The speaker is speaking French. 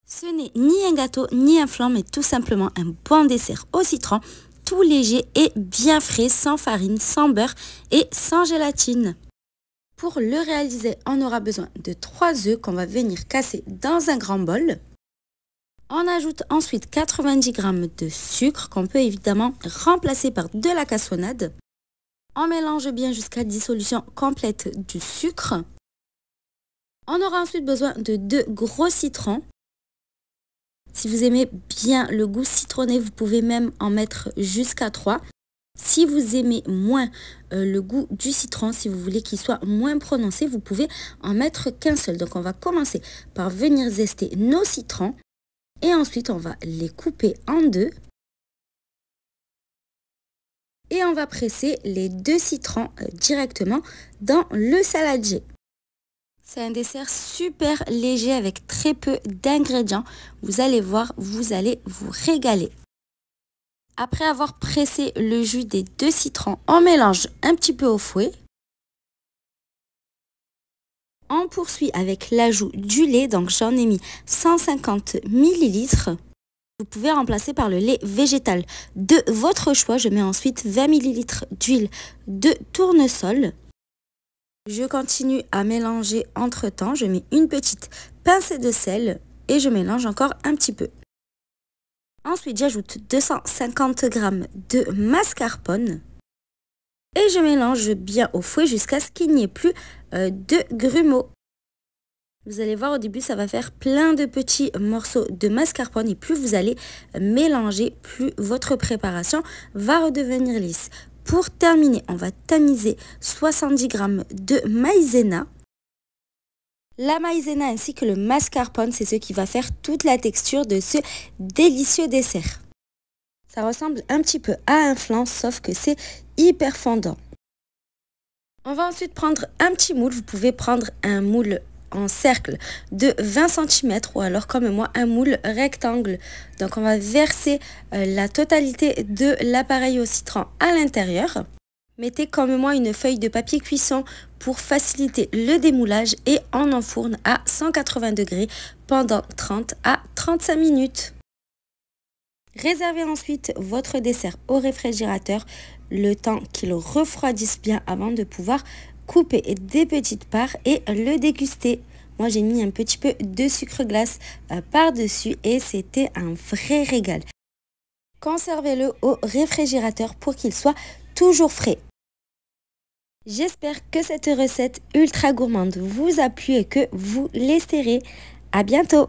Ce n'est ni un gâteau ni un flan, mais tout simplement un bon dessert au citron, tout léger et bien frais, sans farine, sans beurre et sans gélatine. Pour le réaliser, on aura besoin de 3 œufs qu'on va venir casser dans un grand bol. On ajoute ensuite 90 g de sucre qu'on peut évidemment remplacer par de la cassonade. On mélange bien jusqu'à dissolution complète du sucre. On aura ensuite besoin de 2 gros citrons. Si vous aimez bien le goût citronné, vous pouvez même en mettre jusqu'à 3. Si vous aimez moins le goût du citron, si vous voulez qu'il soit moins prononcé, vous pouvez en mettre qu'un seul. Donc on va commencer par venir zester nos citrons et ensuite on va les couper en deux. Et on va presser les 2 citrons directement dans le saladier. C'est un dessert super léger avec très peu d'ingrédients. Vous allez voir, vous allez vous régaler. Après avoir pressé le jus des 2 citrons, on mélange un petit peu au fouet. On poursuit avec l'ajout du lait, donc j'en ai mis 150 ml. Vous pouvez remplacer par le lait végétal de votre choix. Je mets ensuite 20 ml d'huile de tournesol. Je continue à mélanger entre temps. Je mets une petite pincée de sel et je mélange encore un petit peu. Ensuite, j'ajoute 250 g de mascarpone et je mélange bien au fouet jusqu'à ce qu'il n'y ait plus de grumeaux. Vous allez voir, au début, ça va faire plein de petits morceaux de mascarpone et plus vous allez mélanger, plus votre préparation va redevenir lisse. Pour terminer, on va tamiser 70 g de maïzena. La maïzena ainsi que le mascarpone, c'est ce qui va faire toute la texture de ce délicieux dessert. Ça ressemble un petit peu à un flan, sauf que c'est hyper fondant. On va ensuite prendre un petit moule. Vous pouvez prendre un moule en cercle de 20 cm ou alors comme moi un moule rectangle. Donc on va verser la totalité de l'appareil au citron à l'intérieur. Mettez comme moi une feuille de papier cuisson pour faciliter le démoulage et on enfourne à 180 degrés pendant 30 à 35 minutes. Réservez ensuite votre dessert au réfrigérateur le temps qu'il refroidisse bien avant de pouvoir couper des petites parts et le déguster. Moi, j'ai mis un petit peu de sucre glace par-dessus et c'était un vrai régal. Conservez-le au réfrigérateur pour qu'il soit toujours frais. J'espère que cette recette ultra gourmande vous a plu et que vous l'essaierez. À bientôt!